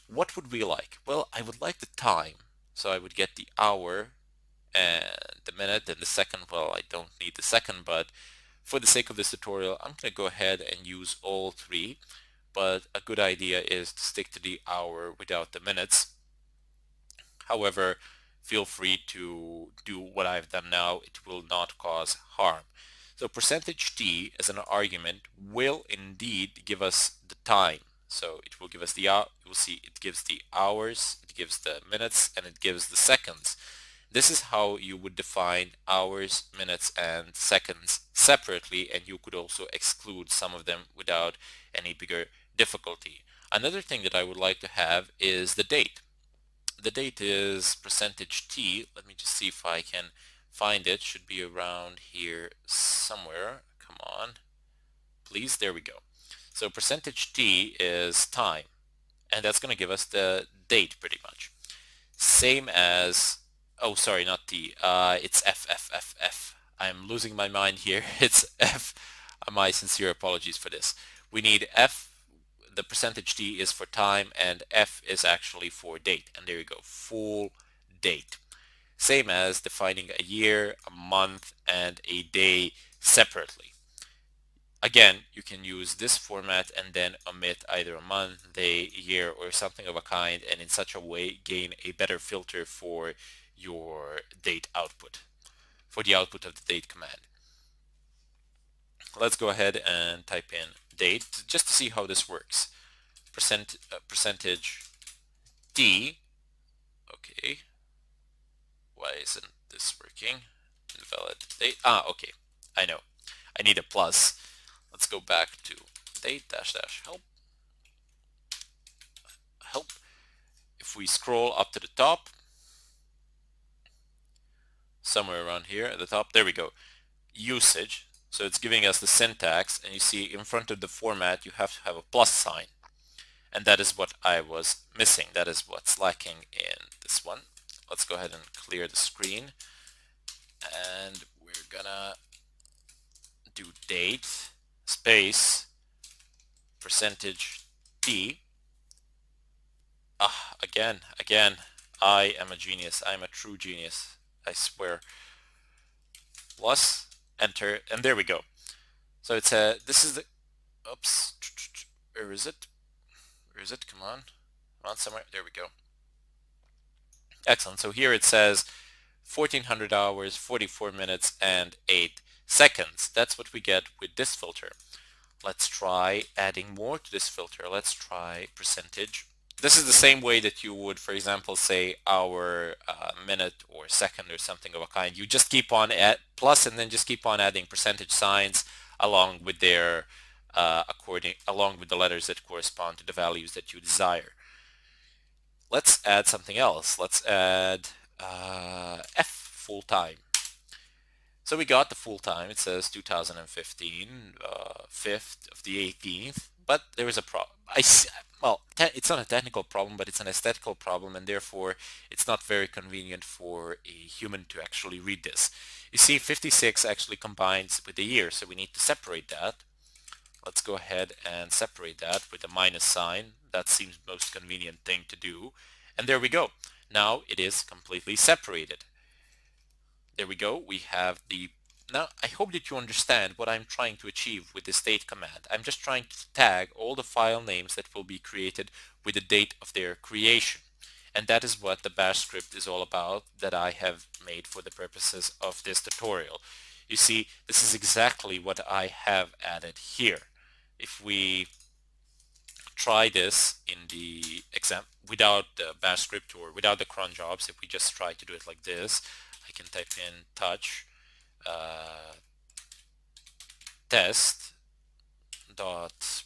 What would we like? Well, I would like the time. So I would get the hour and the minute and the second. Well, I don't need the second, but for the sake of this tutorial, I'm going to go ahead and use all three. But a good idea is to stick to the hour without the minutes. However, feel free to do what I've done now. It will not cause harm. So percentage %t as an argument will indeed give us the time. So it will give us the you will see it gives the hours, it gives the minutes, and it gives the seconds. This is how you would define hours, minutes, and seconds separately, and you could also exclude some of them without any bigger difficulty. Another thing that I would like to have is the date. The date is percentage %t. Let me just see if I can find it. Should be around here somewhere. Come on, please. There we go. So percentage %t is time, and that's going to give us the date pretty much. Same as, oh, sorry, not t. It's f. I'm losing my mind here. It's f. My sincere apologies for this. We need f. The percentage %t is for time, and f is actually for date. And there you go, full date. Same as defining a year, a month, and a day separately. Again, you can use this format and then omit either a month, day, year, or something of a kind, and in such a way gain a better filter for your date output, for the output of the date command. Let's go ahead and type in date just to see how this works. Percentage %t. Okay, why isn't this working? Invalid date. Okay, I know. I need a plus. Let's go back to date dash help. If we scroll up to the top, somewhere around here at the top, there we go. Usage. So it's giving us the syntax, and you see in front of the format you have to have a plus sign. And that is what I was missing. That is what's lacking in this one. Let's go ahead and clear the screen. And we're gonna do date space percentage %t. Again, I am a genius. I'm a true genius. I swear. Plus, enter, and there we go. So it's this is the, oops, where is it? Where is it? Come on somewhere. There we go. Excellent. So here it says 1400 hours, 44 minutes, and 8 seconds. That's what we get with this filter. Let's try adding more to this filter. Let's try percentage. This is the same way that you would, for example, say hour, minute, or second, or something of a kind. You just keep on at plus, and then just keep on adding percentage signs along with their along with the letters that correspond to the values that you desire. Let's add something else. Let's add f, full time. So we got the full time. It says 2015, 5th of the 18th, but there is a problem. Well, it's not a technical problem, but it's an aesthetical problem, and therefore it's not very convenient for a human to actually read this. You see, 56 actually combines with the year, so we need to separate that. Let's go ahead and separate that with a minus sign. That seems most convenient thing to do. And there we go. Now it is completely separated. There we go. We have the... Now, I hope that you understand what I'm trying to achieve with this date command. I'm just trying to tag all the file names that will be created with the date of their creation. And that is what the bash script is all about that I have made for the purposes of this tutorial. You see, this is exactly what I have added here. If we try this in the exam without the bash script or without the cron jobs, if we just try to do it like this, I can type in touch test dot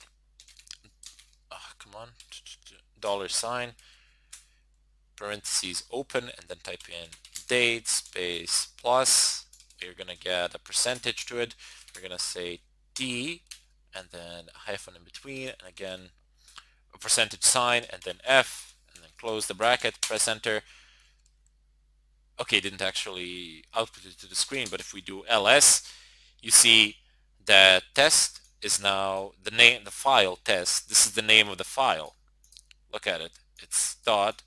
come on $, parentheses open, and then type in date space plus. We're gonna get a percentage to it. We're gonna say t and then a hyphen in between, and again a percentage sign, and then f, and then close the bracket, press enter. Okay, it didn't actually output it to the screen, but if we do ls, you see that test is now the name, the file test. This is the name of the file. Look at it. it's dot.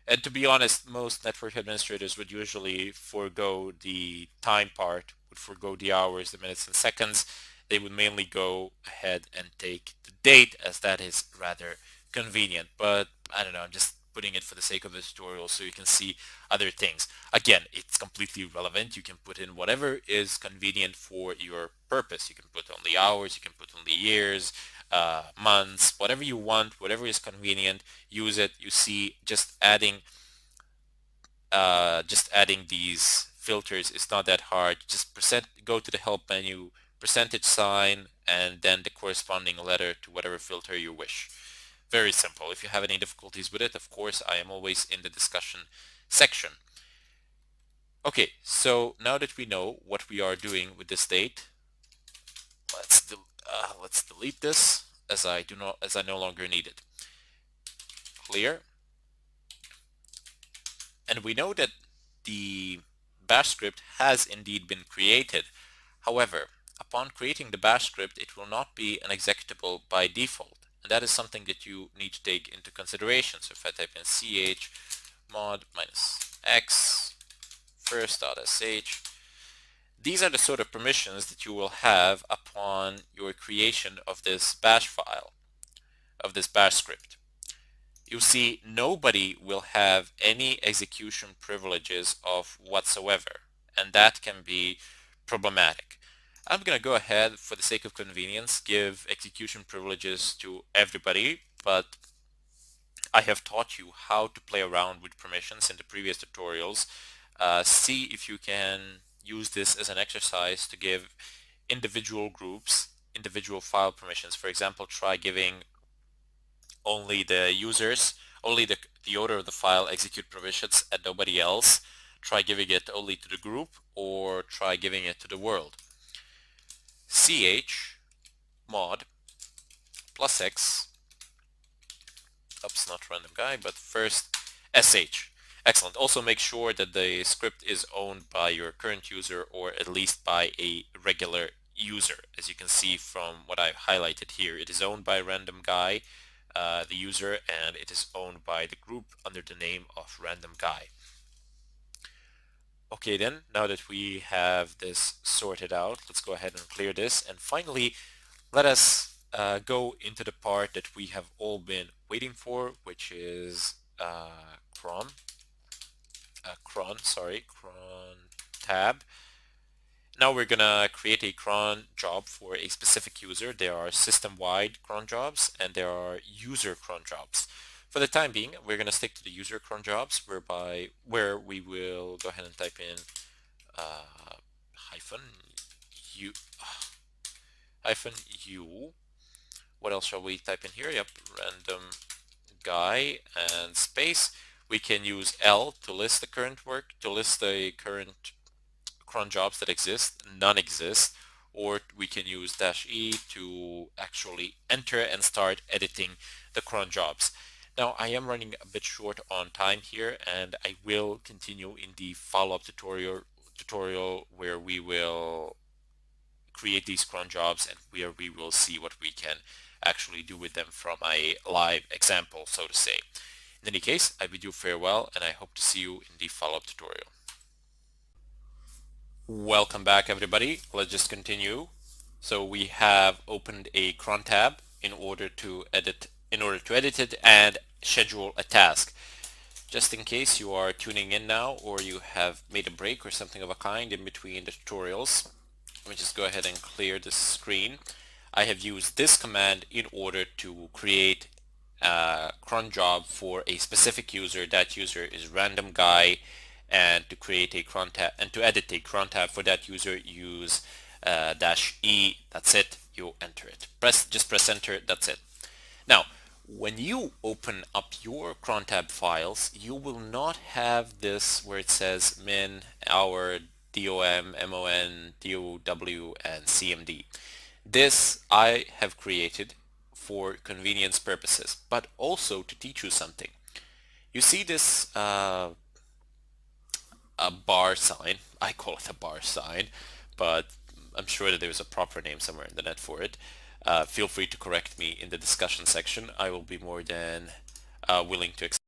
And to be honest, most network administrators would usually forego the time part, would forego the hours, the minutes, and seconds. They would mainly go ahead and take the date, as that is rather convenient. But I don't know, I'm just putting it for the sake of the tutorial so you can see other things. Again, it's completely relevant. You can put in whatever is convenient for your purpose. You can put only hours, you can put only years, months, whatever you want, whatever is convenient, use it. You see, just adding these filters is not that hard. Just go to the help menu, percentage sign, and then the corresponding letter to whatever filter you wish. Very simple. If you have any difficulties with it, of course, I am always in the discussion section. Okay, so now that we know what we are doing with this date, let's delete this as I no longer need it. Clear. And we know that the bash script has indeed been created. However, upon creating the bash script, it will not be an executable by default. And that is something that you need to take into consideration. So if I type in chmod -x first.sh, these are the sort of permissions that you will have upon your creation of this bash file, of this bash script. You see, nobody will have any execution privileges of whatsoever, and that can be problematic. I'm going to go ahead, for the sake of convenience, give execution privileges to everybody, but I have taught you how to play around with permissions in the previous tutorials. See if you can use this as an exercise to give individual groups individual file permissions. For example, try giving only the users, only the owner of the file execute permissions and nobody else. Try giving it only to the group, or try giving it to the world. chmod +x, oops, not random guy, but first sh. Excellent. Also make sure that the script is owned by your current user, or at least by a regular user. As you can see from what I've highlighted here, it is owned by random guy, the user, and it is owned by the group under the name of random guy. Okay, then, now that we have this sorted out, let's go ahead and clear this. And finally, let us go into the part that we have all been waiting for, which is cron tab. Now we're gonna create a cron job for a specific user. There are system-wide cron jobs and there are user cron jobs. For the time being, we're gonna stick to the user cron jobs, where we will go ahead and type in hyphen u. What else shall we type in here? Yep, random guy and space. We can use L to list the current cron jobs that exist, none exist, or we can use -E to actually enter and start editing the cron jobs. Now I am running a bit short on time here, and I will continue in the follow-up tutorial where we will create these cron jobs and where we will see what we can actually do with them from a live example, so to say. In any case, I bid you farewell, and I hope to see you in the follow-up tutorial. Welcome back, everybody. Let's just continue. So we have opened a cron tab in order to edit it and schedule a task. Just in case you are tuning in now, or you have made a break or something of a kind in between the tutorials, let me just go ahead and clear this screen. I have used this command in order to create a cron job for a specific user. That user is random guy, and to create a cron tab and to edit a cron tab for that user, use -E. That's it. You enter it. Just press enter. That's it. Now, when you open up your cron tab files, you will not have this where it says min, hour, DOM, MON, DOW, and CMD. This I have created for convenience purposes, but also to teach you something. You see this a bar sign. I call it a bar sign, but I'm sure that there's a proper name somewhere in the net for it. Feel free to correct me in the discussion section. I will be more than willing to accept.